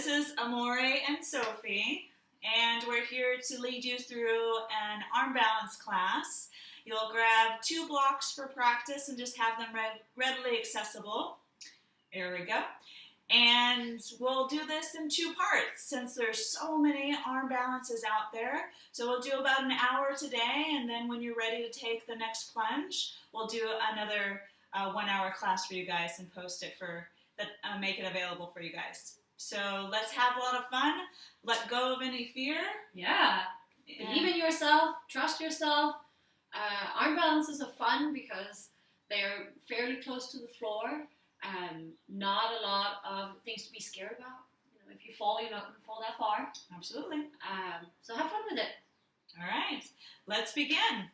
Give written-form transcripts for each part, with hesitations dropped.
This is Amore and Sophie, and we're here to lead you through an arm balance class. You'll grab 2 blocks for practice and just have them readily accessible. There we go. And we'll do this in 2 parts since there's so many arm balances out there. So we'll do about an hour today, and then when you're ready to take the next plunge, we'll do another 1-hour class for you guys and post it make it available for you guys. So let's have a lot of fun. Let go of any fear. Yeah. Believe in yourself. Trust yourself. Arm balances are fun because they're fairly close to the floor. Not a lot of things to be scared about. If you fall, you're not going to fall that far. Absolutely. So have fun with it. All right. Let's begin.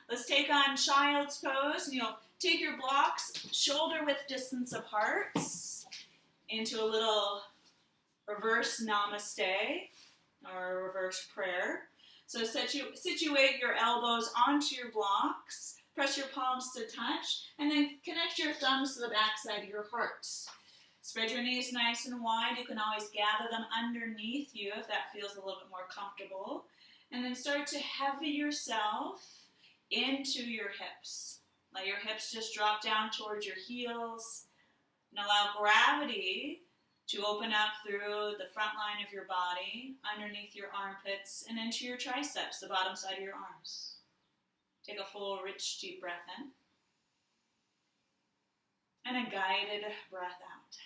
Let's take on child's pose. And you'll take your blocks shoulder width distance apart into a little reverse namaste or reverse prayer. So situate your elbows onto your blocks, press your palms to touch, and then connect your thumbs to the backside of your heart. Spread your knees nice and wide. You can always gather them underneath you if that feels a little bit more comfortable. And then start to heavy yourself into your hips. Let your hips just drop down towards your heels. And allow gravity to open up through the front line of your body, underneath your armpits, and into your triceps, the bottom side of your arms. Take a full, rich, deep breath in. And a guided breath out.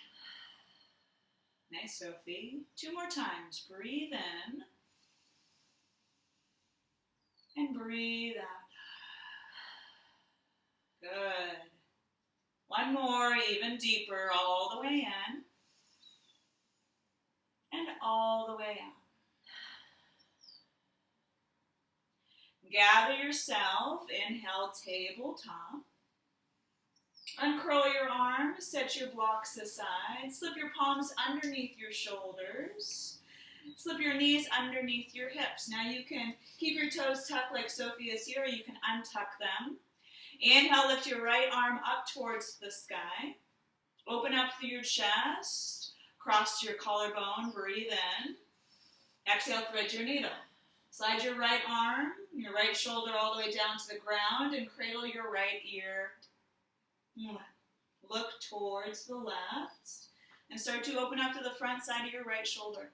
Nice, Sophie. 2 more times. Breathe in. And breathe out. Good. 1 more, even deeper, all the way in. And all the way out. Gather yourself, inhale, tabletop. Uncurl your arms, set your blocks aside. Slip your palms underneath your shoulders. Slip your knees underneath your hips. Now you can keep your toes tucked like Sophie is here, or you can untuck them. Inhale, lift your right arm up towards the sky. Open up through your chest. Cross your collarbone, breathe in. Exhale, thread your needle. Slide your right arm, your right shoulder all the way down to the ground and cradle your right ear. Look towards the left and start to open up to the front side of your right shoulder.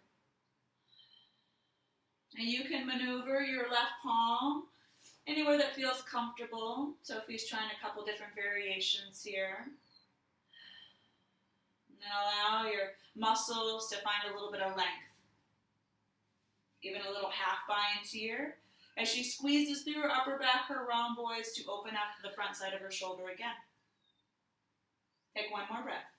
And you can maneuver your left palm anywhere that feels comfortable. Sophie's trying a couple different variations here. And allow your muscles to find a little bit of length. Even a little half bind here. As she squeezes through her upper back, her rhomboids to open up to the front side of her shoulder again. Take 1 more breath.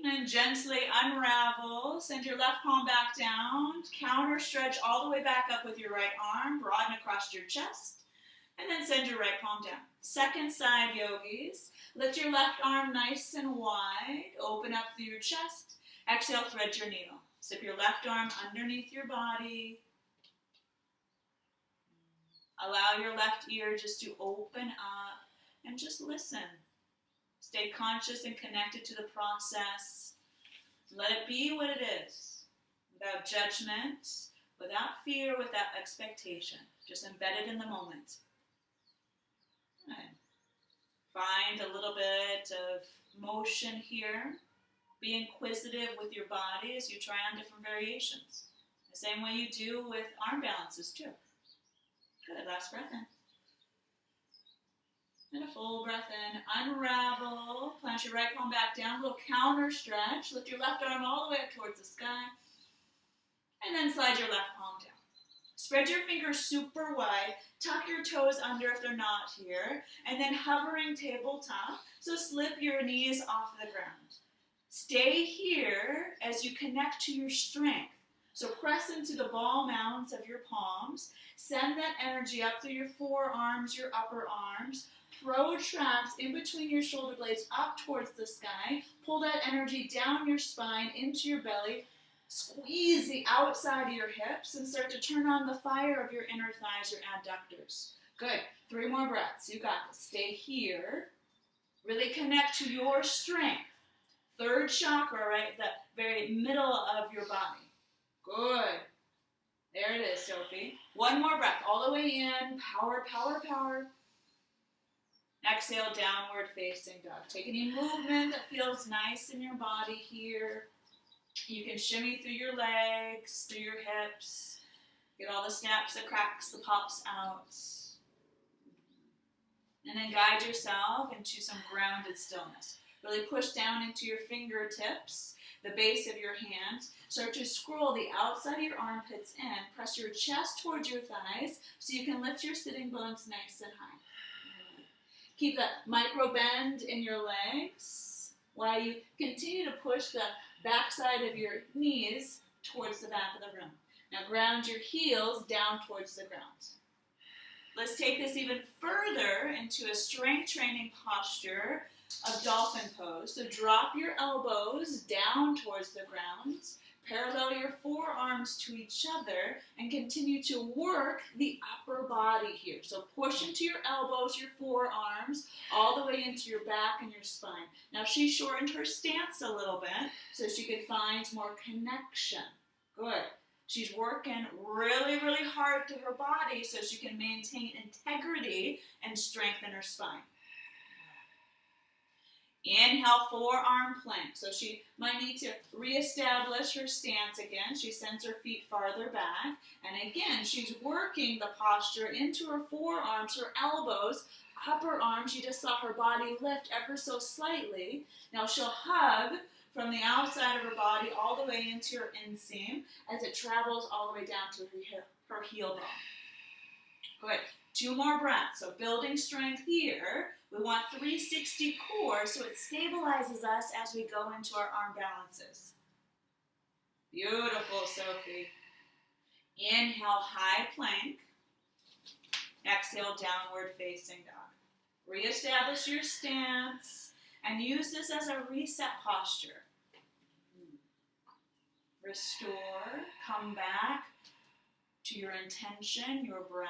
And gently unravel. Send your left palm back down. Counter stretch all the way back up with your right arm. Broaden across your chest. And then send your right palm down. Second side, yogis. Lift your left arm nice and wide. Open up through your chest. Exhale, thread your needle. Slip your left arm underneath your body. Allow your left ear just to open up and just listen. Stay conscious and connected to the process. Let it be what it is. Without judgment, without fear, without expectation. Just embedded in the moment. Good. Find a little bit of motion here. Be inquisitive with your body as you try on different variations. The same way you do with arm balances too. Good, last breath in. And a full breath in. Unravel. Plant your right palm back down. A little counter stretch. Lift your left arm all the way up towards the sky. And then slide your left palm down. Spread your fingers super wide. Tuck your toes under if they're not here. And then hovering tabletop. So slip your knees off the ground. Stay here as you connect to your strength. So press into the ball mounds of your palms. Send that energy up through your forearms, your upper arms. Protract in between your shoulder blades up towards the sky. Pull that energy down your spine into your belly. Squeeze the outside of your hips and start to turn on the fire of your inner thighs, your adductors. Good. 3 more breaths. You got this. Stay here. Really connect to your strength. third chakra, right? The very middle of your body. Good. There it is, Sophie. One more breath, all the way in. Power, power, power. Exhale, downward facing dog. Take any movement that feels nice in your body here. You can shimmy through your legs, through your hips. Get all the snaps, the cracks, the pops out. And then guide yourself into some grounded stillness. Really push down into your fingertips, the base of your hands. Start to scroll the outside of your armpits in. Press your chest towards your thighs so you can lift your sitting bones nice and high. Keep that micro bend in your legs while you continue to push the backside of your knees towards the back of the room. Now ground your heels down towards the ground. Let's take this even further into a strength training posture of dolphin pose. So drop your elbows down towards the ground, parallel your forearms to each other, and continue to work the upper body here. So push into your elbows, your forearms, all the way into your back and your spine. Now she shortened her stance a little bit so she could find more connection. Good. She's working really, really hard to her body so she can maintain integrity and strengthen her spine. Inhale, forearm plank. So she might need to reestablish her stance again. She sends her feet farther back. And again, she's working the posture into her forearms, her elbows, upper arms. You just saw her body lift ever so slightly. Now she'll hug from the outside of her body all the way into her inseam as it travels all the way down to her heel bone. Good. 2 more breaths. So building strength here. We want 360 core so it stabilizes us as we go into our arm balances. Beautiful, Sophie. Inhale, high plank. Exhale, downward facing dog. Reestablish your stance and use this as a reset posture. Restore, come back to your intention, your breath.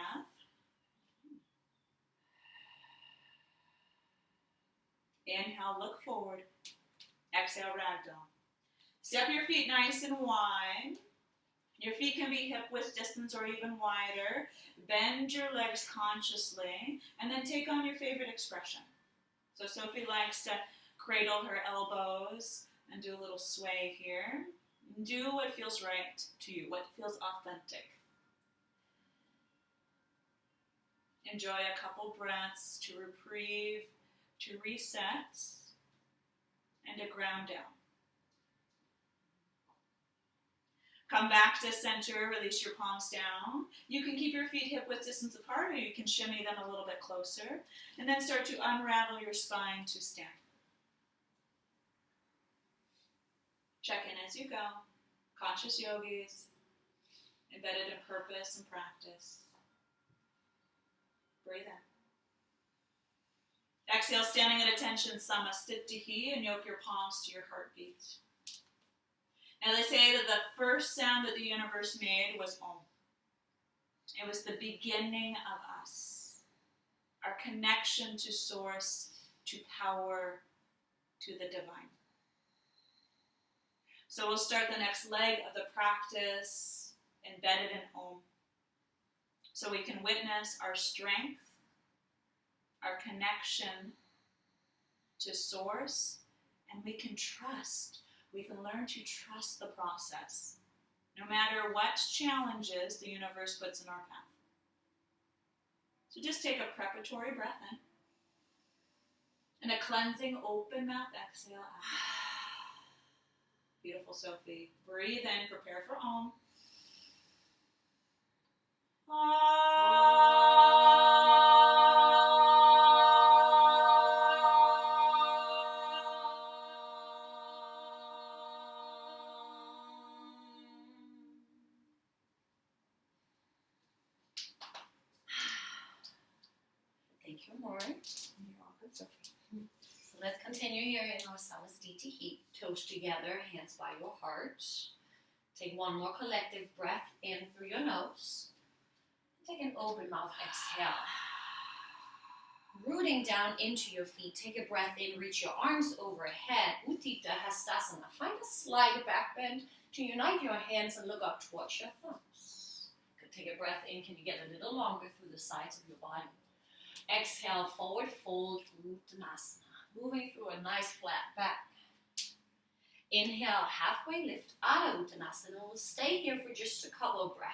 Inhale, look forward. Exhale, ragdoll. Step your feet nice and wide. Your feet can be hip width distance or even wider. Bend your legs consciously, and then take on your favorite expression. So Sophie likes to cradle her elbows and do a little sway here. Do what feels right to you, what feels authentic. Enjoy a couple breaths to reprieve, to reset, and to ground down. Come back to center, release your palms down. You can keep your feet hip width distance apart, or you can shimmy them a little bit closer, and then start to unravel your spine to stand. Check in as you go. Conscious yogis, embedded in purpose and practice. Breathe in. Exhale, standing at attention, Samasthiti, and yoke your palms to your heartbeat. Now they say that the first sound that the universe made was Om. It was the beginning of us. Our connection to source, to power, to the divine. So we'll start the next leg of the practice embedded in Om. So we can witness our strength, our connection to source, and we can trust. We can learn to trust the process, no matter what challenges the universe puts in our path. So just take a preparatory breath in, and a cleansing open mouth exhale out. Beautiful, Sophie. Breathe in, prepare for Om. Thank you, Lauren. You're welcome, Sophie. So let's continue here in our Samasthiti heat. Toes together, hands by your heart. Take one more collective breath in through your nose. Take an open mouth exhale. Rooting down into your feet, take a breath in, reach your arms overhead. Utthita Hastasana. Find a slight back bend to unite your hands and look up towards your thumbs. Good. Take a breath in. Can you get a little longer through the sides of your body? Exhale, forward fold, Uttanasana. Moving through a nice flat back. Inhale, halfway lift, Adho Uttanasana. We'll stay here for just a couple of breaths.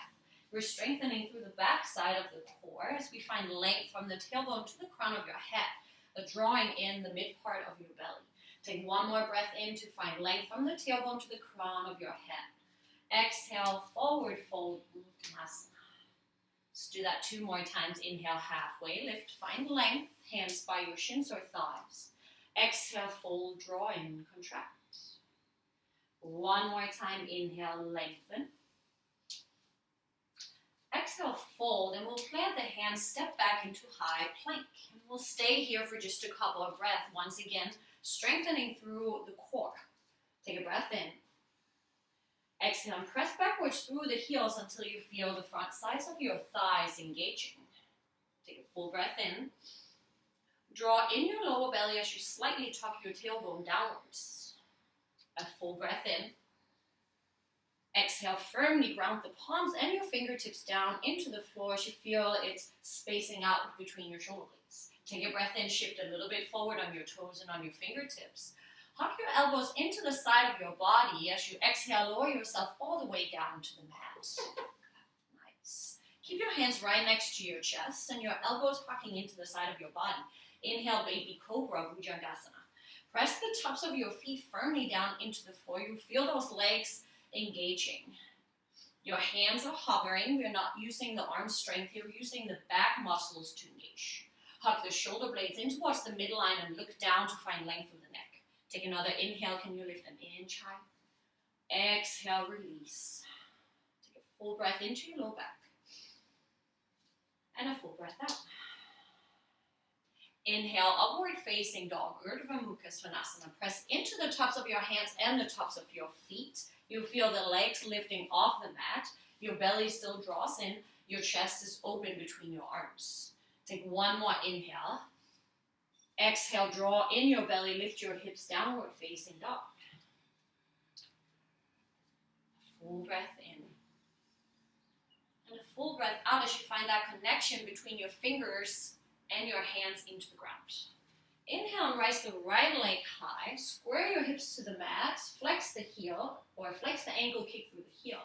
We're strengthening through the back side of the core as we find length from the tailbone to the crown of your head, drawing in the mid part of your belly. Take one more breath in to find length from the tailbone to the crown of your head. Exhale, forward fold, Uttanasana. Let's do that 2 more times. Inhale, halfway lift, find length, hands by your shins or thighs. Exhale, fold, draw in, contract. One more time. Inhale, lengthen. Exhale, fold, and we'll plant the hands, step back into high plank. And we'll stay here for just a couple of breaths. Once again, strengthening through the core. Take a breath in. Exhale, and press backwards through the heels until you feel the front sides of your thighs engaging. Take a full breath in. Draw in your lower belly as you slightly tuck your tailbone downwards. A full breath in. Exhale, firmly ground the palms and your fingertips down into the floor as you feel it's spacing out between your shoulder blades. Take a breath in, shift a little bit forward on your toes and on your fingertips. Hug your elbows into the side of your body as you exhale, lower yourself all the way down to the mat. Nice. Keep your hands right next to your chest and your elbows hugging into the side of your body. Inhale, baby cobra, Bhujangasana. Press the tops of your feet firmly down into the floor. You feel those legs engaging. Your hands are hovering. We're not using the arm strength here. We're using the back muscles to engage. Hug the shoulder blades in towards the midline and look down to find length of the neck. Take another inhale. Can you lift an inch high? Exhale, release. Take a full breath into your low back. And a full breath out. Inhale, upward facing dog, Urdhva Mukha Svanasana. Press into the tops of your hands and the tops of your feet. You feel the legs lifting off the mat. Your belly still draws in. Your chest is open between your arms. Take one more inhale. Exhale, draw in your belly. Lift your hips, downward facing dog. Full breath in. And a full breath out as you find that connection between your fingers and your hands into the ground. Inhale and rise the right leg high. Square your hips to the mat. Flex the heel or flex the ankle, kick through the heel.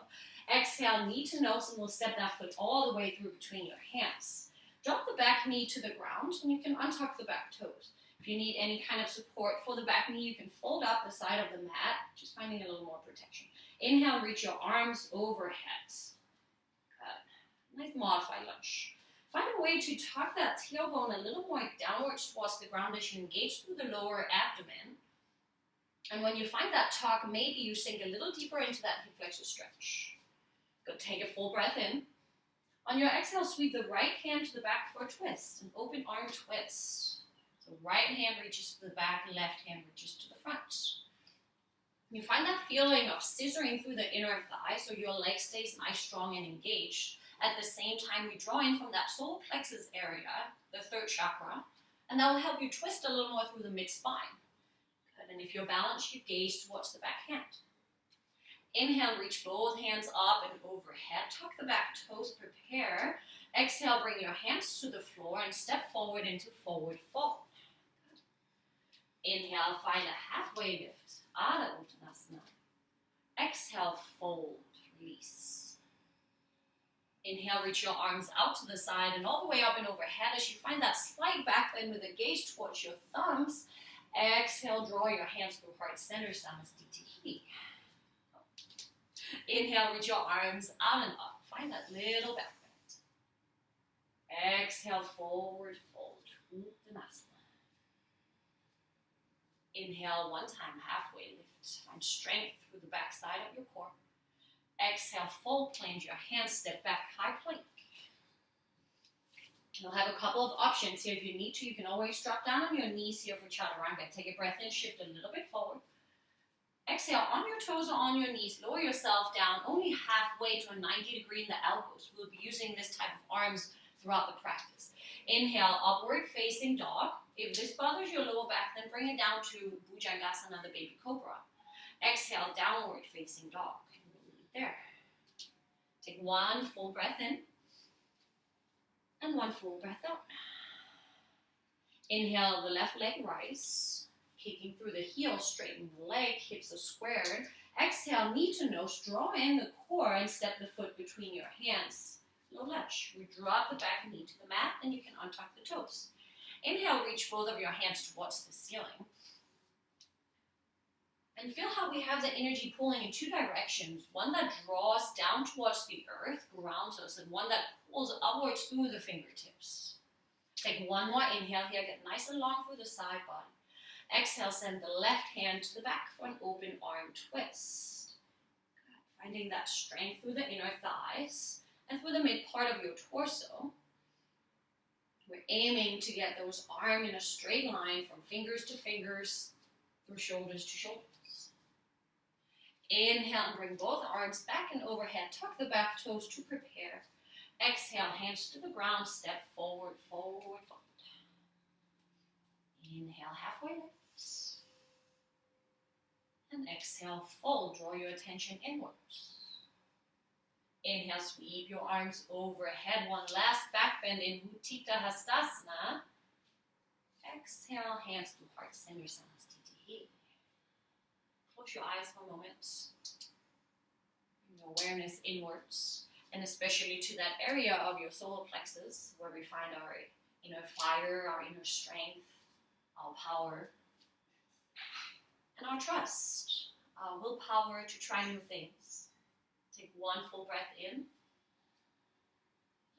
Exhale, knee to nose, and we'll step that foot all the way through between your hands. Drop the back knee to the ground and you can untuck the back toes. If you need any kind of support for the back knee, you can fold up the side of the mat, just finding a little more protection. Inhale, reach your arms overhead. Good. Nice modified lunge. Find a way to tuck that tailbone a little more downwards towards the ground as you engage through the lower abdomen. And when you find that tuck, maybe you sink a little deeper into that hip flexor stretch. Go take a full breath in. On your exhale, sweep the right hand to the back for a twist, an open arm twist. So right hand reaches to the back, left hand reaches to the front. You find that feeling of scissoring through the inner thigh so your leg stays nice, strong, and engaged. At the same time, we draw in from that solar plexus area, the third chakra, and that will help you twist a little more through the mid-spine. Good. And if you're balanced, you gaze towards the back hand. Inhale, reach both hands up and overhead. Tuck the back toes, prepare. Exhale, bring your hands to the floor and step forward into forward fold. Good. Inhale, find a halfway lift, Adho Uttanasana. Exhale, fold, release. Inhale, reach your arms out to the side and all the way up and overhead as you find that slight back bend with a gaze towards your thumbs. Exhale, draw your hands through heart center, Samastiti. Inhale, reach your arms out and up. Find that little back bend. Exhale, forward fold, Uttanasana. Inhale, one time, halfway lift. Find strength through the back side of your core. Exhale, full plank, your hands step back, high plank. You'll have a couple of options here. If you need to, you can always drop down on your knees here for Chaturanga. Take a breath in, shift a little bit forward. Exhale, on your toes or on your knees, lower yourself down only halfway to a 90 degree in the elbows. We'll be using this type of arms throughout the practice. Inhale, upward facing dog. If this bothers your lower back, then bring it down to Bhujangasana, the baby cobra. Exhale, downward facing dog. There. Take one full breath in and one full breath out. Inhale, the left leg rise, kicking through the heel, straighten the leg, hips are squared. Exhale, knee to nose, draw in the core and step the foot between your hands. Low lunge. We drop the back knee to the mat and you can untuck the toes. Inhale, reach both of your hands towards the ceiling. And feel how we have the energy pulling in two directions. One that draws down towards the earth, grounds us, and one that pulls upwards through the fingertips. Take one more inhale here, get nice and long through the side body. Exhale, send the left hand to the back for an open arm twist. Good. Finding that strength through the inner thighs and through the mid part of your torso. We're aiming to get those arms in a straight line from fingers to fingers, through shoulders to shoulders. Inhale and bring both arms back and overhead. Tuck the back toes to prepare. Exhale, hands to the ground, step forward, forward, forward. Inhale, halfway lifts. And exhale, fold. Draw your attention inwards. Inhale, sweep your arms overhead. One last back bend in Utthita Hastasana. Exhale, hands to heart center, Samastiti. Close your eyes for a moment. Bring your awareness inwards, and especially to that area of your solar plexus where we find our inner fire, our inner strength, our power, and our trust, our willpower to try new things. Take one full breath in,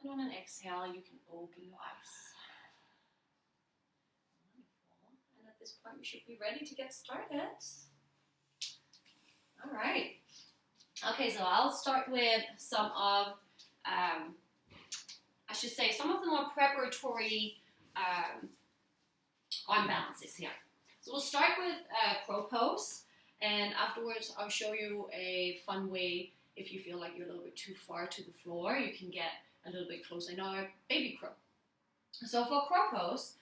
and on an exhale, you can open your eyes. Wonderful. And at this point, we should be ready to get started. All right. Okay, so I'll start with some of, some of the more preparatory arm balances here. So we'll start with crow pose, and afterwards I'll show you a fun way. If you feel like you're a little bit too far to the floor, you can get a little bit closer in our baby crow. So for crow pose,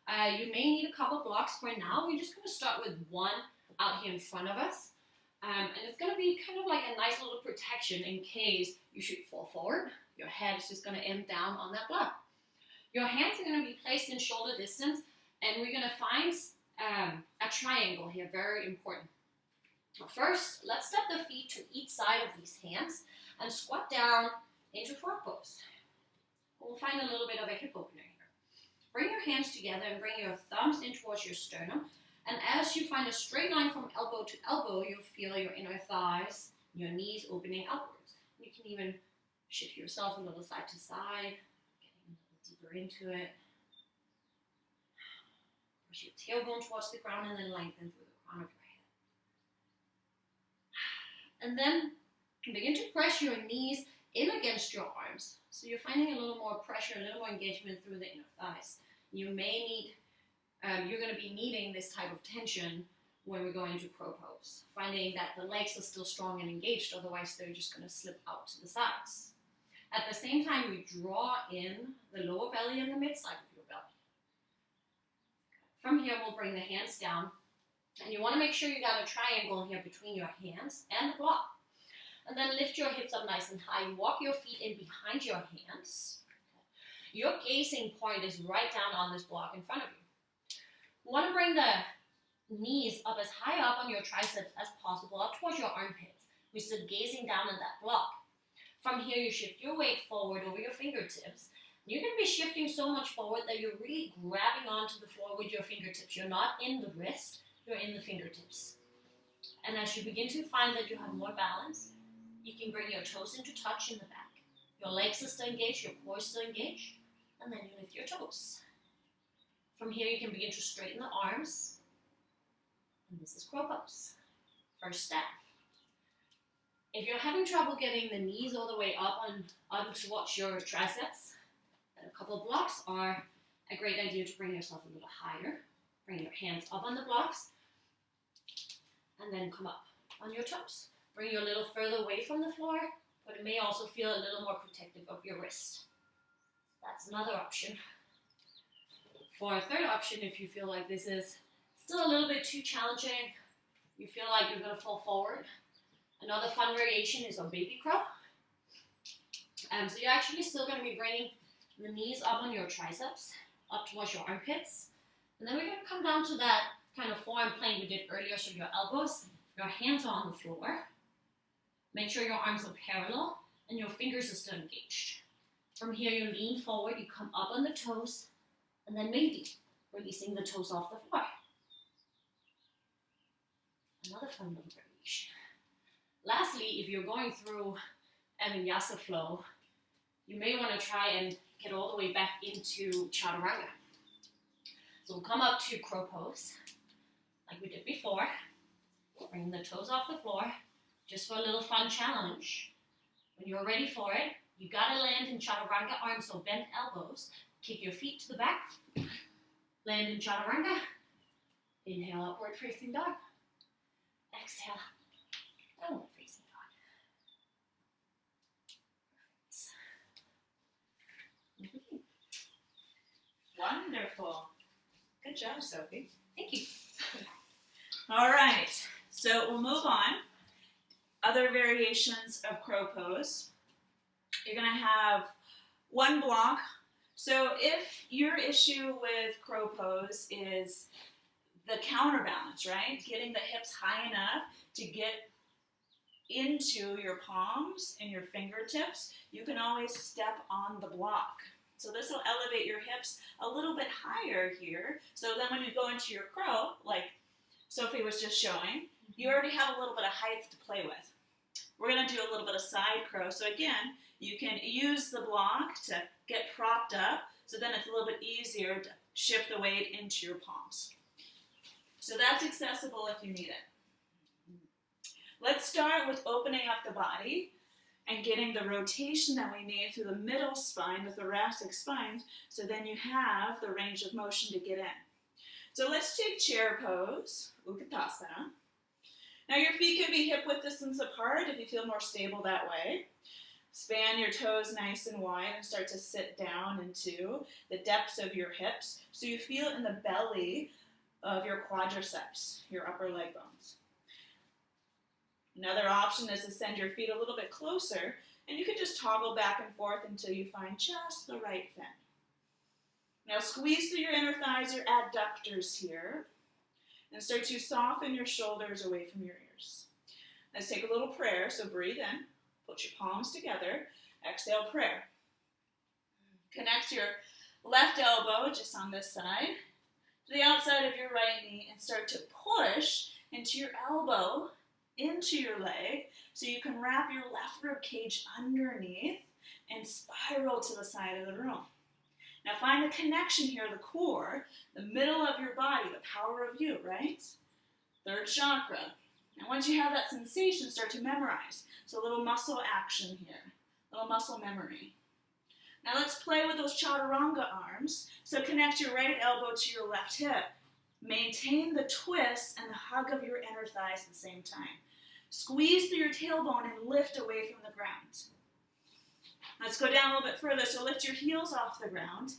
you may need a couple blocks. For now, we're just going to start with one out here in front of us. And it's going to be kind of like a nice little protection in case you should fall forward. Your head is just going to end down on that block. Your hands are going to be placed in shoulder distance, and we're going to find a triangle here, very important. First, let's step the feet to each side of these hands and squat down into frog pose. We'll find a little bit of a hip opener here. Bring your hands together and bring your thumbs in towards your sternum. And as you find a straight line from elbow to elbow, you'll feel your inner thighs, your knees opening upwards. You can even shift yourself a little side to side, getting a little deeper into it. Push your tailbone towards the ground and then lengthen through the crown of your head. And then begin to press your knees in against your arms. So you're finding a little more pressure, a little more engagement through the inner thighs. You may need you're going to be needing this type of tension when we go into crow pose, finding that the legs are still strong and engaged, otherwise they're just going to slip out to the sides. At the same time, we draw in the lower belly and the mid-side of your belly. From here, we'll bring the hands down, and you want to make sure you got a triangle here between your hands and the block. And then lift your hips up nice and high. You walk your feet in behind your hands. Your gazing point is right down on this block in front of you. You want to bring the knees up as high up on your triceps as possible, up towards your armpits. We stood gazing down at that block. From here, you shift your weight forward over your fingertips. You're going to be shifting so much forward that you're really grabbing onto the floor with your fingertips. You're not in the wrist, you're in the fingertips. And as you begin to find that you have more balance, you can bring your toes into touch in the back. Your legs are still engaged, your core is still engaged, and then you lift your toes. From here, you can begin to straighten the arms. And this is crow pose. First step. If you're having trouble getting the knees all the way up towards your triceps, then a couple of blocks are a great idea to bring yourself a little higher. Bring your hands up on the blocks, and then come up on your toes. Bring you a little further away from the floor, but it may also feel a little more protective of your wrist. That's another option. For a third option, if you feel like this is still a little bit too challenging, you feel like you're going to fall forward, another fun variation is on baby crow. So you're actually still going to be bringing the knees up on your triceps, up towards your armpits. And then we're going to come down to that kind of forearm plane we did earlier. So your elbows, your hands are on the floor. Make sure your arms are parallel and your fingers are still engaged. From here, you lean forward, you come up on the toes, and then maybe releasing the toes off the floor. Another fun little variation. Lastly, if you're going through a vinyasa flow, you may want to try and get all the way back into chaturanga. So we'll come up to crow pose, like we did before. Bring the toes off the floor, just for a little fun challenge. When you're ready for it, you gotta land in chaturanga, arms so bent elbows. Kick your feet to the back. Land in chaturanga. Inhale, upward facing dog. Exhale, downward facing dog. Wonderful. Good job, Sophie. Thank you. All right, so we'll move on. Other variations of crow pose. You're going to have one block. So if your issue with crow pose is the counterbalance, right? Getting the hips high enough to get into your palms and your fingertips, you can always step on the block. So this will elevate your hips a little bit higher here. So then when you go into your crow, like Sophie was just showing, you already have a little bit of height to play with. We're going to do a little bit of side crow. So again, you can use the block to get propped up, so then it's a little bit easier to shift the weight into your palms. So that's accessible if you need it. Let's start with opening up the body and getting the rotation that we need through the middle spine, the thoracic spine, so then you have the range of motion to get in. So let's take chair pose, Utkatasana. Now your feet can be hip width distance apart if you feel more stable that way. Span your toes nice and wide and start to sit down into the depths of your hips so you feel it in the belly of your quadriceps, your upper leg bones. Another option is to send your feet a little bit closer, and you can just toggle back and forth until you find just the right fit. Now squeeze through your inner thighs, your adductors here, and start to soften your shoulders away from your ears. Let's take a little prayer, so breathe in, put your palms together, exhale prayer. Connect your left elbow just on this side to the outside of your right knee and start to push into your elbow into your leg so you can wrap your left rib cage underneath and spiral to the side of the room. Now find the connection here, the core, the middle of your body, the power of you, right? Third chakra. And once you have that sensation, start to memorize. So a little muscle action here, a little muscle memory. Now let's play with those chaturanga arms. So connect your right elbow to your left hip. Maintain the twist and the hug of your inner thighs at the same time. Squeeze through your tailbone and lift away from the ground. Let's go down a little bit further. So lift your heels off the ground.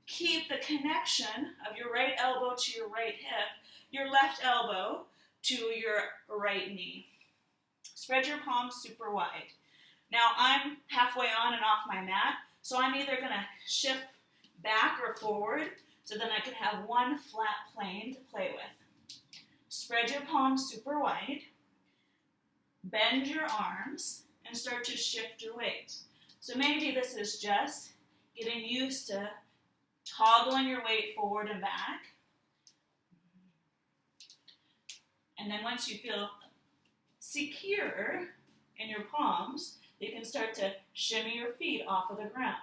Keep the connection of your right elbow to your right hip, your left elbow to your right knee. Spread your palms super wide. Now I'm halfway on and off my mat, so I'm either going to shift back or forward so then I can have one flat plane to play with. Spread your palms super wide. Bend your arms and start to shift your weight. So maybe this is just getting used to toggling your weight forward and back. And then once you feel secure in your palms, you can start to shimmy your feet off of the ground.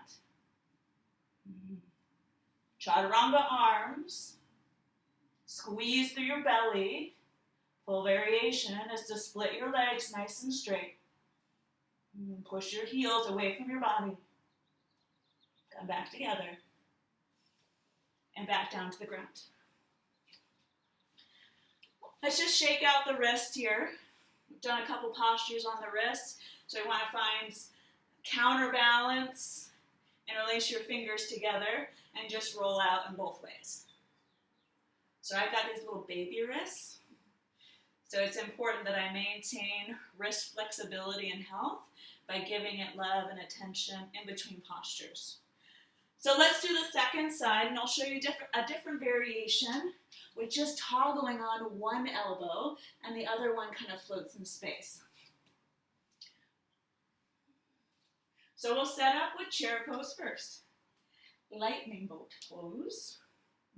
Chaturanga arms. Squeeze through your belly. Full variation is to split your legs nice and straight. Push your heels away from your body. Come back together. And back down to the ground. Let's just shake out the wrist here. We've done a couple postures on the wrists. So we want to find counterbalance Interlace your fingers together and just roll out in both ways. So I've got these little baby wrists. So it's important that I maintain wrist flexibility and health by giving it love and attention in between postures. So let's do the second side, and I'll show you a different variation with just toggling on one elbow and the other one kind of floats in space. So we'll set up with chair pose first. Lightning bolt pose.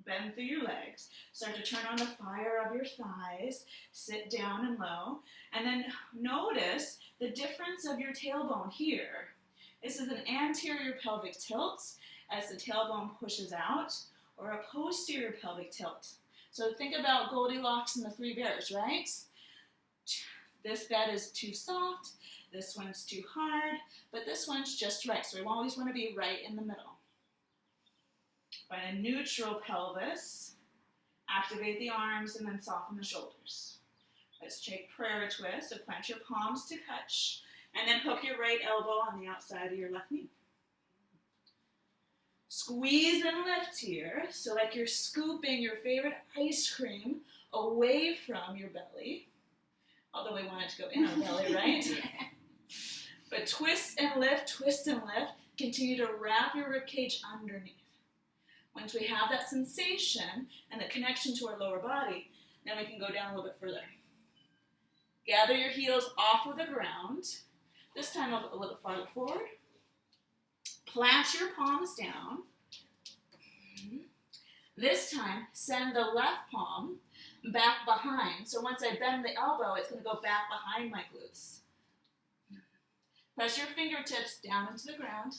Bend through your legs. Start to turn on the fire of your thighs. Sit down and low. And then notice the difference of your tailbone here. This is an anterior pelvic tilt as the tailbone pushes out, or a posterior pelvic tilt. So think about Goldilocks and the Three Bears, right? This bed is too soft, this one's too hard, but this one's just right. So we always want to be right in the middle. Find a neutral pelvis, activate the arms, and then soften the shoulders. Let's take prayer twist, so plant your palms to touch, and then hook your right elbow on the outside of your left knee. Squeeze and lift here, so like you're scooping your favorite ice cream away from your belly, although we want it to go in our belly, right? But twist and lift, continue to wrap your ribcage underneath. Once we have that sensation and the connection to our lower body, then we can go down a little bit further. Gather your heels off of the ground, this time a little farther forward. Plant your palms down. This time, send the left palm back behind. So once I bend the elbow, it's going to go back behind my glutes. Press your fingertips down into the ground.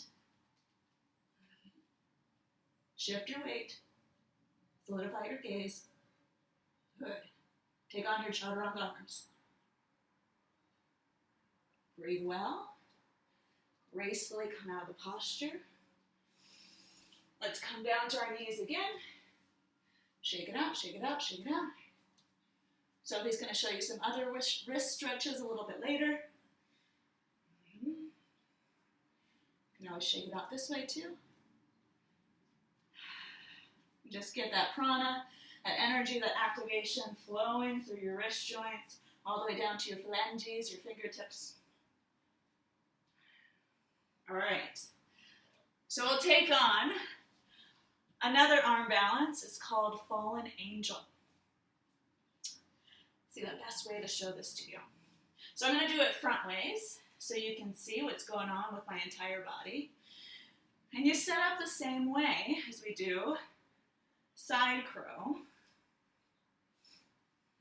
Shift your weight. Solidify your gaze. Good. Take on your chaturanga arms. Breathe well. Gracefully come out of the posture. Let's come down to our knees again. Shake it out, shake it out, shake it out. Sophie's going to show you some other wrist stretches a little bit later. You can always shake it out this way too. Just get that prana, that energy, that activation flowing through your wrist joints, all the way down to your phalanges, your fingertips. All right, so we'll take on another arm balance. It's called Fallen Angel. See the best way to show this to you. So I'm going to do it front ways so you can see what's going on with my entire body. And you set up the same way as we do side crow.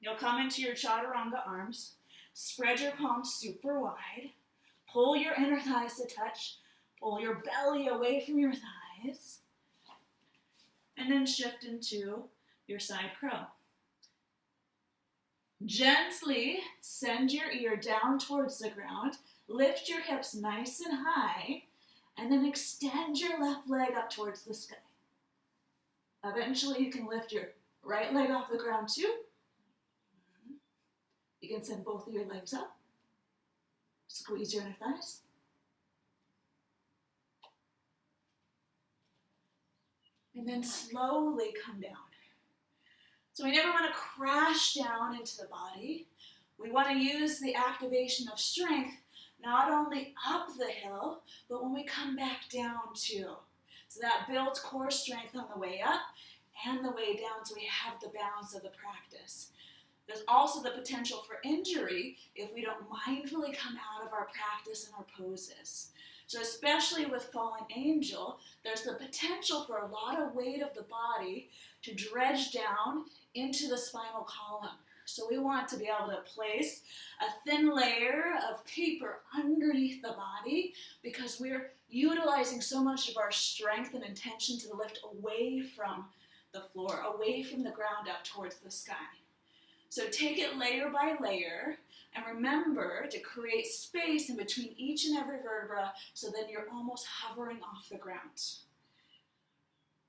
You'll come into your chaturanga arms, spread your palms super wide. Pull your inner thighs to touch. Pull your belly away from your thighs. And then shift into your side crow. Gently send your ear down towards the ground. Lift your hips nice and high. And then extend your left leg up towards the sky. Eventually you can lift your right leg off the ground too. You can send both of your legs up. Squeeze your inner thighs. And then slowly come down. So we never want to crash down into the body. We want to use the activation of strength not only up the hill, but when we come back down too. So that builds core strength on the way up and the way down, so we have the balance of the practice. There's also the potential for injury if we don't mindfully come out of our practice and our poses. So especially with Fallen Angel, there's the potential for a lot of weight of the body to dredge down into the spinal column. So we want to be able to place a thin layer of paper underneath the body because we're utilizing so much of our strength and intention to lift away from the floor, away from the ground up towards the sky. So take it layer by layer and remember to create space in between each and every vertebra so then you're almost hovering off the ground.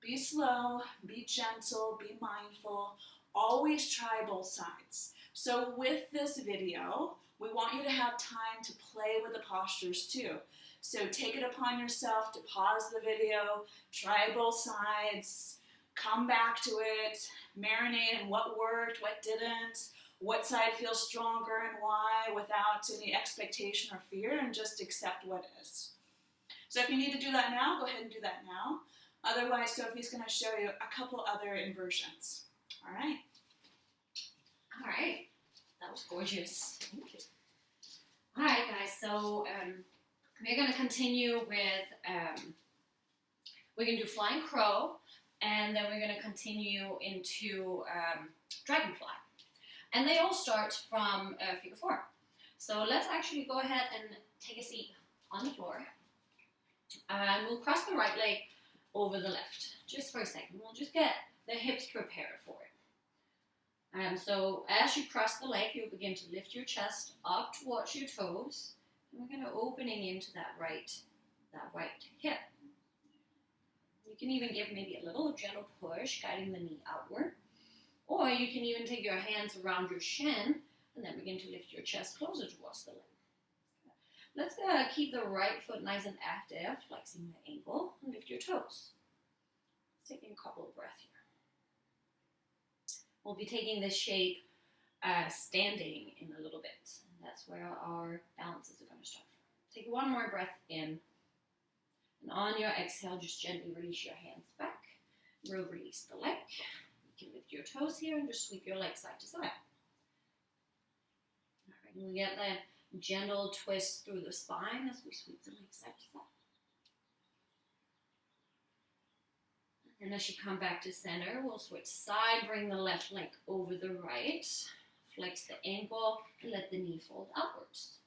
Be slow, be gentle, be mindful. Always try both sides. So with this video, we want you to have time to play with the postures too. So take it upon yourself to pause the video, try both sides, come back to it, marinate in what worked, what didn't, what side feels stronger and why, without any expectation or fear, and just accept what is. So if you need to do that now, go ahead and do that now. Otherwise, Sophie's going to show you a couple other inversions. All right. All right. That was gorgeous. Thank you. All right, guys. So we're going to continue with, we're going to do Flying Crow, and then we're going to continue into Dragonfly. And they all start from figure 4. So let's actually go ahead and take a seat on the floor. And we'll cross the right leg over the left, just for a second. We'll just get the hips prepared for it. So as you cross the leg, you'll begin to lift your chest up towards your toes. And we're going to opening into that right hip. You can even give maybe a little gentle push, guiding the knee outward. Or you can even take your hands around your shin and then begin to lift your chest closer towards the leg. Let's keep the right foot nice and active, flexing the ankle, and lift your toes. Taking a couple of breaths here. We'll be taking this shape standing in a little bit. And that's where our balances are going to start from. Take one more breath in. And on your exhale, just gently release your hands back. We'll release the leg. You can lift your toes here and just sweep your legs side to side. All right, and we get that gentle twist through the spine as we sweep the legs side to side. And as you come back to center, we'll switch side, bring the left leg over the right, flex the ankle, and let the knee fold upwards.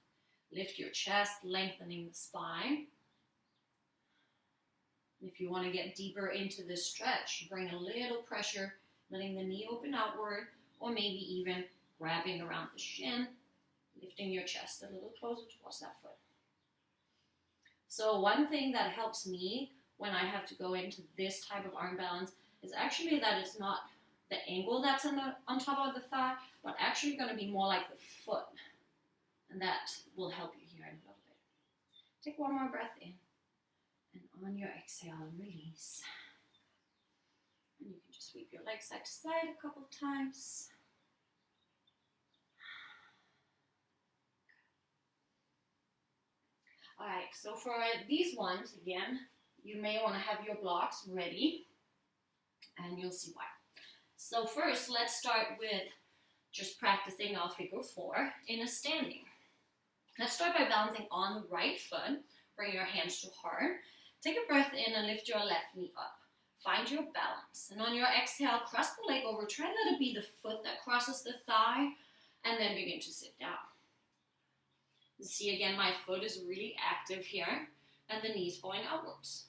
Lift your chest, lengthening the spine. If you want to get deeper into the stretch, bring a little pressure, letting the knee open outward, or maybe even grabbing around the shin, lifting your chest a little closer towards that foot. So one thing that helps me when I have to go into this type of arm balance is actually that it's not the angle that's on top of the thigh, but actually going to be more like the foot. And that will help you here in a little bit. Take one more breath in. And on your exhale, release. And you can just sweep your legs side to side a couple of times. Alright, so for these ones, again, you may want to have your blocks ready, and you'll see why. So first, let's start with just practicing our figure 4 in a standing. Let's start by balancing on the right foot. Bring your hands to heart. Take a breath in and lift your left knee up. Find your balance. And on your exhale, cross the leg over. Try and let it be the foot that crosses the thigh, and then begin to sit down. You see again, my foot is really active here, and the knee's going outwards.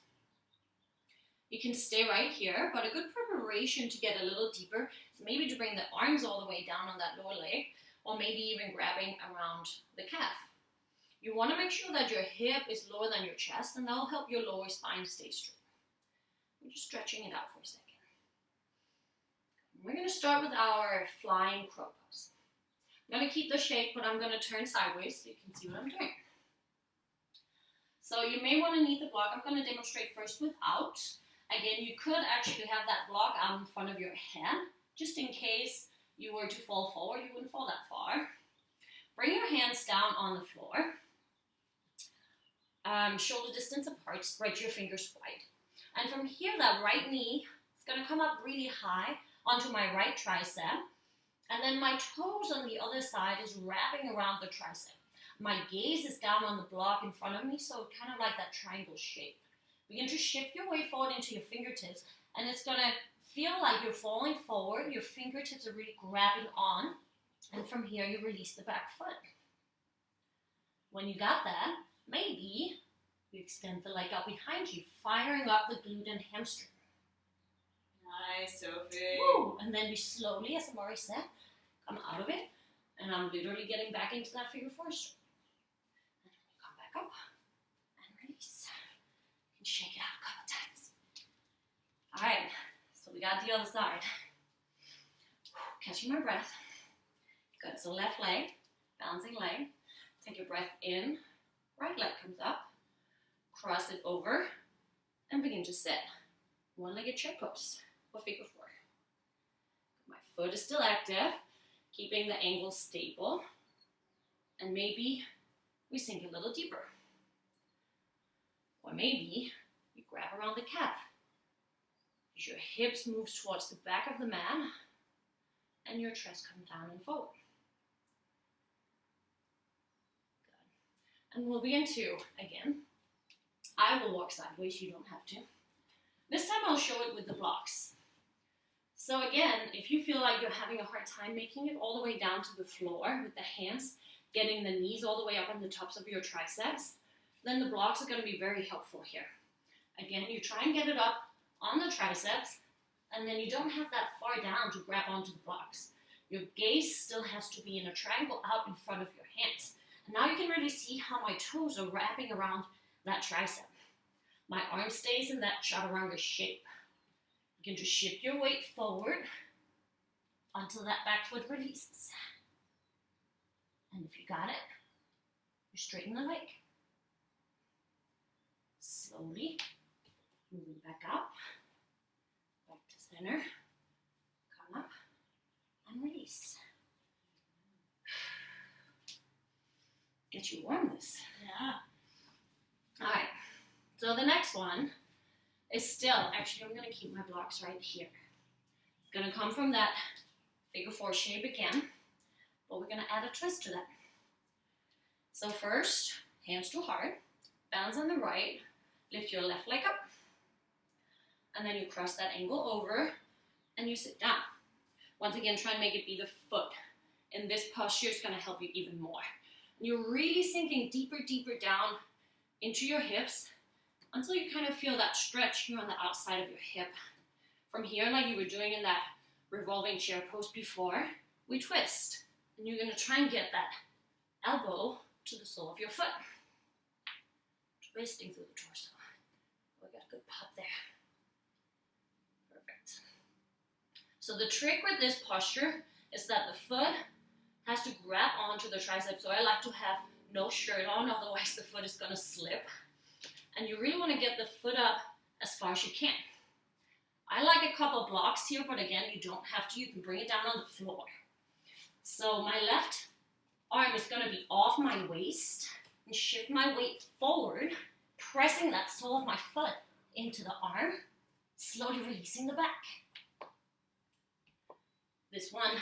You can stay right here, but a good preparation to get a little deeper is maybe to bring the arms all the way down on that lower leg, or maybe even grabbing around the calf. You want to make sure that your hip is lower than your chest, and that will help your lower spine stay straight. We're just stretching it out for a second. We're going to start with our flying crow pose. I'm going to keep the shape, but I'm going to turn sideways so you can see what I'm doing. So you may want to need the block. I'm going to demonstrate first without. Again, you could actually have that block out in front of your head, just in case you were to fall forward. You wouldn't fall that far. Bring your hands down on the floor. Shoulder distance apart, spread your fingers wide. And from here, that right knee is going to come up really high onto my right tricep. And then my toes on the other side is wrapping around the tricep. My gaze is down on the block in front of me, so kind of like that triangle shape. Begin to shift your way forward into your fingertips, and it's going to feel like you're falling forward. Your fingertips are really grabbing on, and from here, you release the back foot. When you got that, maybe you extend the leg out behind you, firing up the glute and hamstring. Nice, Sophie. Woo! And then we slowly, as Amari said, come out of it, and I'm literally getting back into that figure 4 straight. And then we come back up and release. You can shake it out a couple times. All right, so we got the other side. Catching my breath. Good, so left leg, balancing leg. Take your breath in, right leg comes up. cross it over, and begin to sit. One-legged chair pose or figure four. My foot is still active, keeping the ankle stable, and maybe we sink a little deeper. Or maybe you grab around the calf. As your hips move towards the back of the mat, and your chest comes down and forward. Good. And we'll begin to, again, I will walk sideways, you don't have to. This time I'll show it with the blocks. So again, if you feel like you're having a hard time making it all the way down to the floor with the hands, getting the knees all the way up on the tops of your triceps, then the blocks are going to be very helpful here. Again, you try and get it up on the triceps, and then you don't have that far down to grab onto the blocks. Your gaze still has to be in a triangle out in front of your hands. And now you can really see how my toes are wrapping around that tricep. My arm stays in that chaturanga shape. Begin to shift your weight forward until that back foot releases. And if you got it, you straighten the leg. Slowly moving back up, back to center, come up, and release. Get you warm this. Yeah. All right, so the next one is still, actually I'm gonna keep my blocks right here. It's gonna come from that figure four shape again, but we're gonna add a twist to that. So first, hands to heart, balance on the right, lift your left leg up, and then you cross that ankle over, and you sit down. Once again, try and make it be the foot. In this posture, it's gonna help you even more. And you're really sinking deeper, deeper down into your hips until you kind of feel that stretch here on the outside of your hip. From here, like you were doing in that revolving chair pose before, we twist. And you're gonna try and get that elbow to the sole of your foot. Twisting through the torso. We got a good pop there. Perfect. So the trick with this posture is that the foot has to grab onto the tricep. So I like to have no shirt on, otherwise the foot is gonna slip. And you really wanna get the foot up as far as you can. I like a couple blocks here, but again, you don't have to. You can bring it down on the floor. So my left arm is gonna be off my waist and shift my weight forward, pressing that sole of my foot into the arm, slowly releasing the back. This one,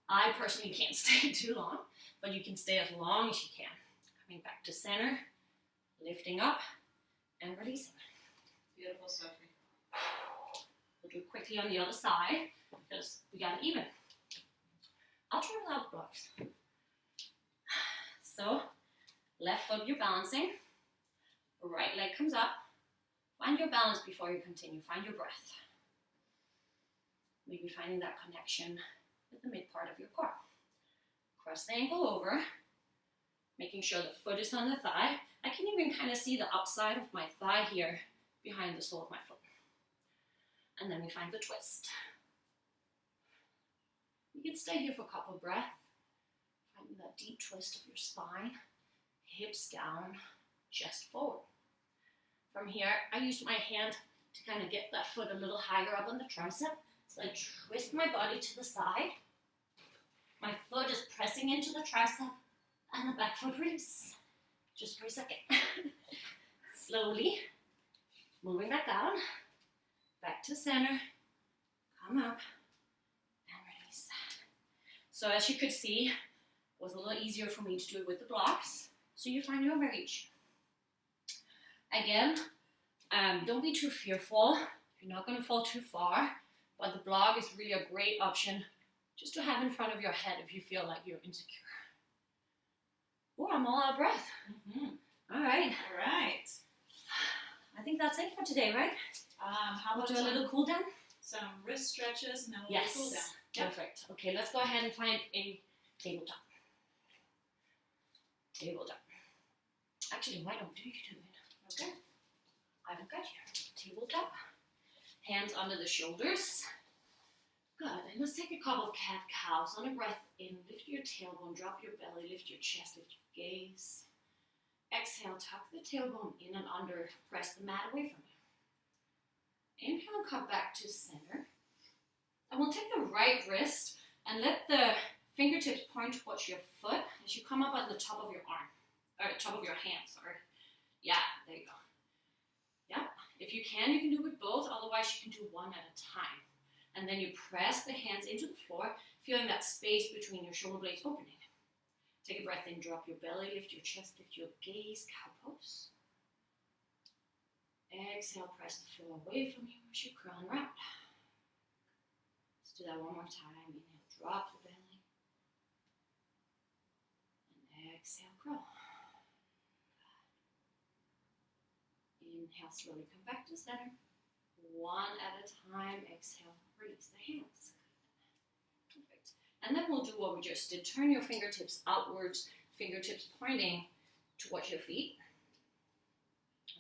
I personally can't stay too long, but you can stay as long as you can. Coming back to center, lifting up, and releasing. Beautiful, Sophie. We'll do it quickly on the other side, because we got it even. I'll try without blocks. So, left foot you're balancing, right leg comes up. Find your balance before you continue. Find your breath. Maybe finding that connection with the mid part of your core. Cross the ankle over, making sure the foot is on the thigh. I can even kind of see the outside of my thigh here behind the sole of my foot. And then we find the twist. You can stay here for a couple of breaths. Finding that deep twist of your spine, hips down, chest forward. From here, I use my hand to kind of get that foot a little higher up on the tricep. So I twist my body to the side. My foot is pressing into the tricep and the back foot release. Just for a second. Slowly, moving back down, back to center, come up, and release. So as you could see, it was a little easier for me to do it with the blocks. So you find your variation. Again, don't be too fearful. You're not going to fall too far, but the block is really a great option just to have in front of your head if you feel like you're insecure. Oh, I'm all out of breath. All right. All right. I think that's it for today, right? How We'll about do a little cool down? some wrist stretches and then we'll Yes. do a cool down. Yep. Perfect. Okay, let's go ahead and find a tabletop. Tabletop. Actually, why don't you do it? Okay. I've got you. Tabletop. Hands under the shoulders. Good. And let's take a couple of cat cows. On a breath in, lift your tailbone, drop your belly, lift your chest, lift your gaze. Exhale, tuck the tailbone in and under, press the mat away from you. Inhale, come back to center. And we'll take the right wrist and let the fingertips point towards your foot as you come up on the top of your arm, or top of your hand, sorry. Yeah, there you go. Yeah, if you can do with both, otherwise you can do one at a time. And then you press the hands into the floor, feeling that space between your shoulder blades opening. Take a breath in, drop your belly, lift your chest, lift your gaze, cow pose. Exhale, press the floor away from you as you curl and round. Let's do that one more time. Inhale, drop the belly. And exhale, curl. Inhale, slowly come back to center. One at a time. Exhale, release the hands. Perfect. And then we'll do what we just did. Turn your fingertips outwards, fingertips pointing towards your feet.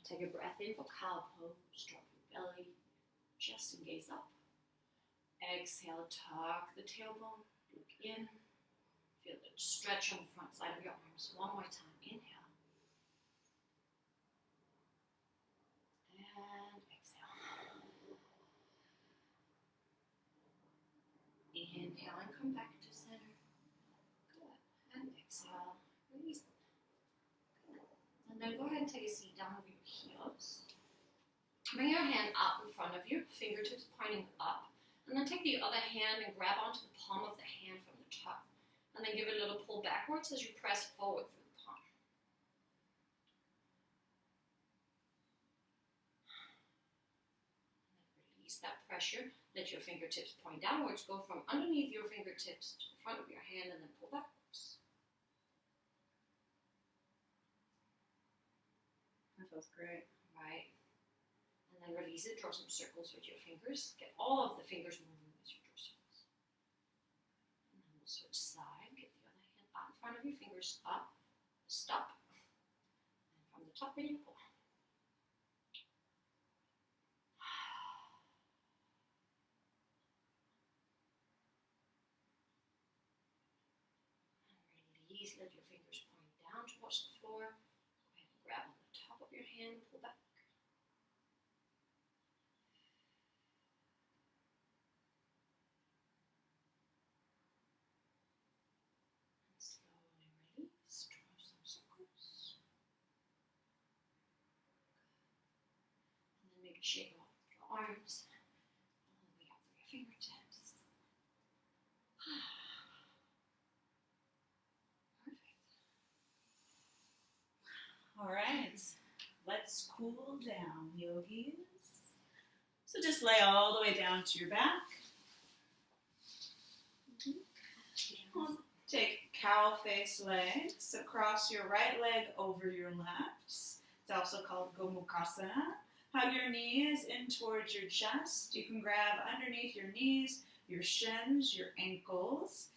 Take a breath in for cow pose. Drop your belly, chest and gaze up. Exhale, tuck the tailbone, look in. Feel the stretch on the front side of your arms. One more time. Inhale. And exhale. Inhale and come back to center. Good. And exhale. Release. Good. And then go ahead and take a seat down over your heels. Bring your hand out in front of you, fingertips pointing up. And then take the other hand and grab onto the palm of the hand from the top. And then give it a little pull backwards as you press forward through the palm. And then release that pressure. Let your fingertips point downwards. Go from underneath your fingertips to the front of your hand and then pull backwards. That feels great. Right. And then release it. Draw some circles with your fingers. Get all of the fingers moving as you draw circles. And then we'll switch side. Get the other hand out in front of you. Fingers up. Stop. And from the top, you pull. And release. Let your fingers point down towards the floor. Go ahead and grab on the top of your hand. Pull back. Shake off your arms, all the way up for your fingertips. Perfect. All right, let's cool down, yogis. So just lay all the way down to your back. We'll take cow face legs across your right leg over your left. It's also called Gomukhasana. Hug your knees in towards your chest. You can grab underneath your knees, your shins, your ankles.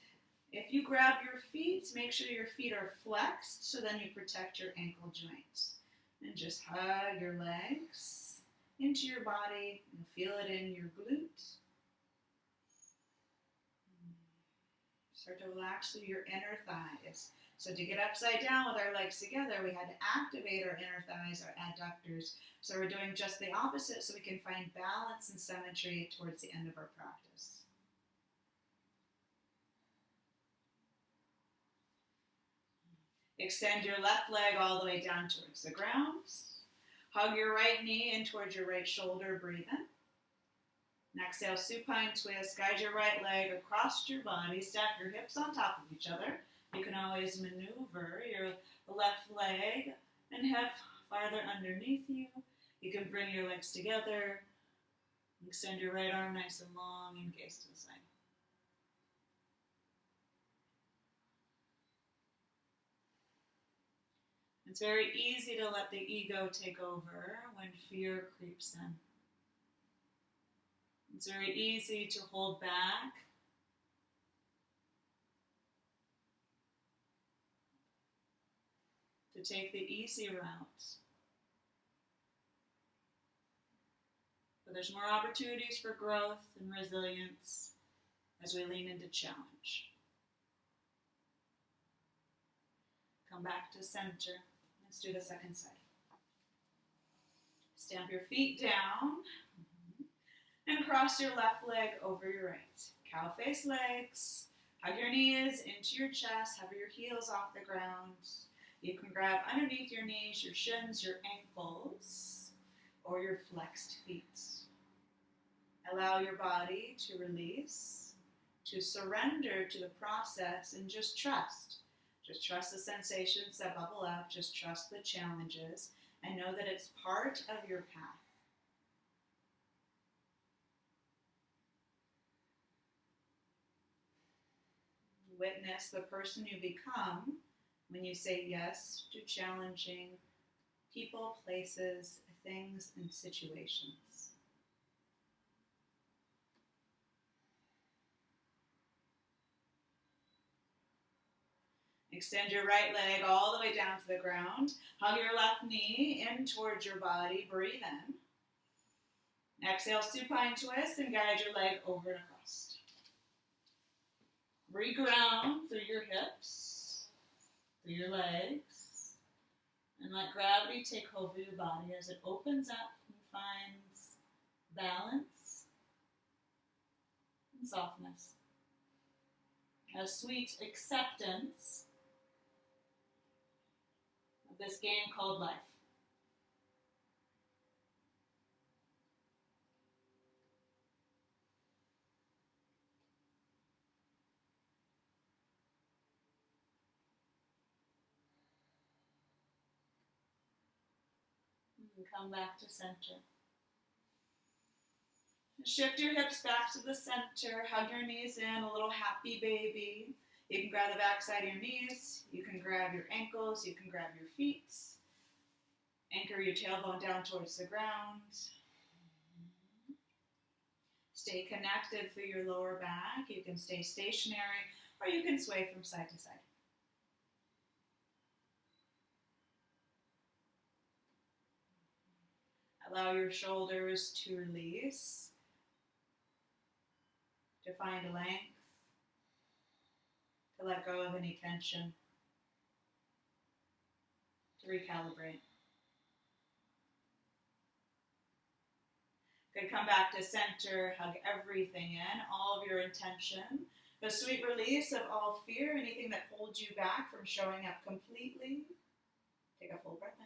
If you grab your feet, make sure your feet are flexed so then you protect your ankle joints. And just hug your legs into your body and feel it in your glutes. Start to relax through your inner thighs. So to get upside down with our legs together, we had to activate our inner thighs, our adductors. So we're doing just the opposite so we can find balance and symmetry towards the end of our practice. Extend your left leg all the way down towards the ground. Hug your right knee in towards your right shoulder, breathe in. And exhale, supine twist. Guide your right leg across your body. Stack your hips on top of each other. You can always maneuver your left leg and hip farther underneath you. You can bring your legs together. Extend your right arm nice and long and gaze to the side. It's very easy to let the ego take over when fear creeps in. It's very easy to hold back. To take the easy route. But there's more opportunities for growth and resilience as we lean into challenge. Come back to center Let's do the second side. Stamp your feet down and cross your left leg over your right. Cow face legs. Hug your knees into your chest. Hover your heels off the ground. You can grab underneath your knees, your shins, your ankles, or your flexed feet. Allow your body to release, to surrender to the process, and just trust. Just trust the sensations that bubble up. Just trust the challenges and know that it's part of your path. Witness the person you become when you say yes to challenging people, places, things, and situations. Extend your right leg all the way down to the ground. Hug your left knee in towards your body. Breathe in. Exhale, supine twist, and guide your leg over and across. Reground through your hips, through your legs, and let gravity take over your body as it opens up and finds balance and softness. A sweet acceptance of this game called life. And come back to center. Shift your hips back to the center. Hug your knees in, a little happy baby. You can grab the back side of your knees. You can grab your ankles. You can grab your feet. Anchor your tailbone down towards the ground. Stay connected through your lower back. You can stay stationary, or you can sway from side to side. Allow your shoulders to release, to find length, to let go of any tension, to recalibrate. Good, come back to center, hug everything in, all of your intention, the sweet release of all fear, anything that holds you back from showing up completely. Take a full breath in.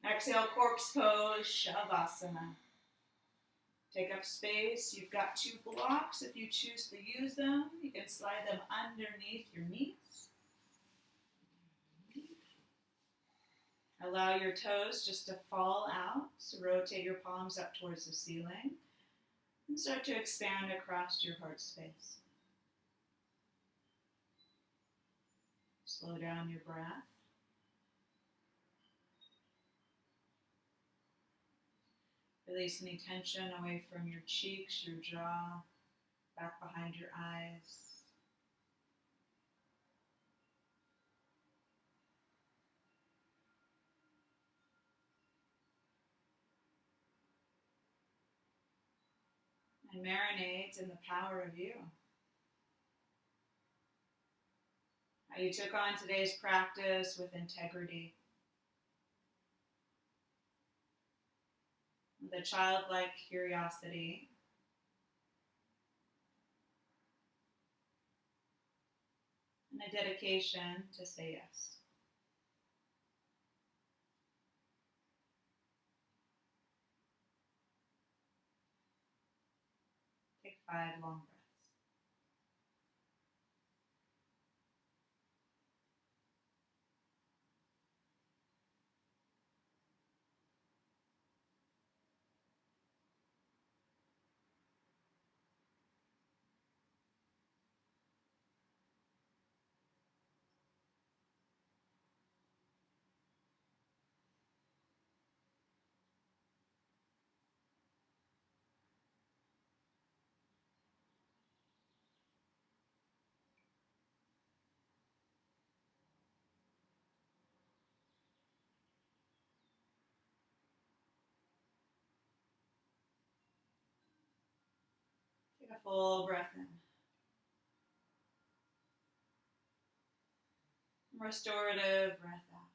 Exhale, corpse pose, Shavasana. Take up space. You've got two blocks. If you choose to use them, you can slide them underneath your knees. Allow your toes just to fall out. So rotate your palms up towards the ceiling and start to expand across your heart space. Slow down your breath. Release any tension away from your cheeks, your jaw, back behind your eyes. And marinate in the power of you. How you took on today's practice with integrity. With a childlike curiosity. And a dedication to say yes. Take 5 long breaths. Take a full breath in. Restorative breath out.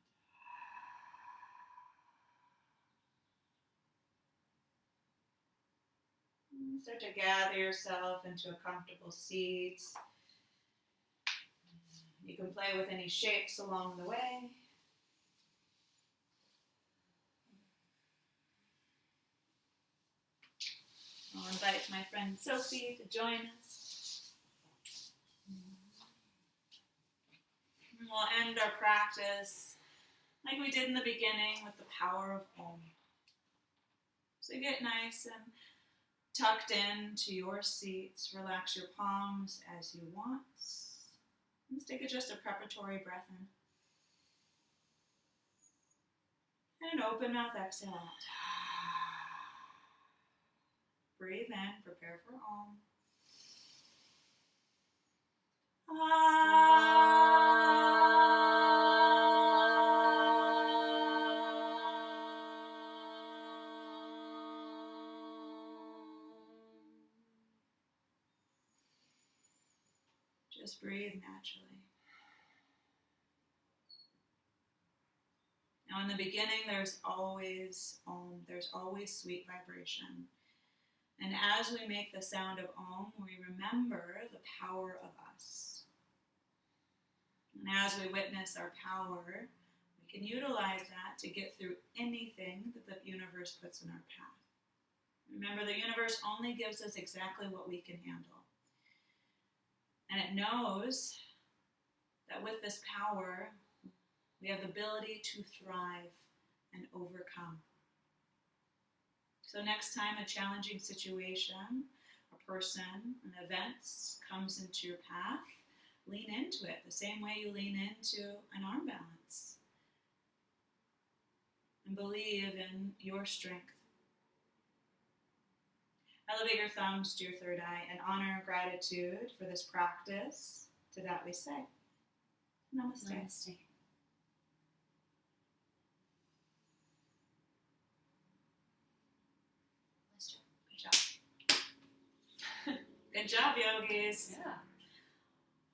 Start to gather yourself into a comfortable seat. You can play with any shapes along the way. I'll invite my friend Sophie to join us. And we'll end our practice like we did in the beginning with the power of Om. So get nice and tucked into your seats. Relax your palms as you want. Let's take just a preparatory breath in. And an open mouth exhale out. Breathe in, prepare for Om. Just breathe naturally. Now in the beginning, there's always Om, there's always sweet vibration. And as we make the sound of Om, we remember the power of us. And as we witness our power, we can utilize that to get through anything that the universe puts in our path. Remember, the universe only gives us exactly what we can handle. And it knows that with this power, we have the ability to thrive and overcome. So next time a challenging situation, a person, an event comes into your path, lean into it the same way you lean into an arm balance. And believe in your strength. Elevate your thumbs to your third eye and honor and gratitude for this practice. To that we say, Namaste. Namaste. Good job. Good job, yogis. Yeah.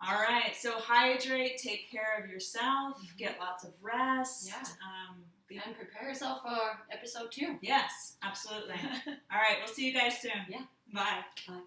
All right, so hydrate, take care of yourself, get lots of rest. Yeah. And prepare yourself for episode 2. Yes, absolutely. All right, we'll see you guys soon. Yeah. Bye. Bye.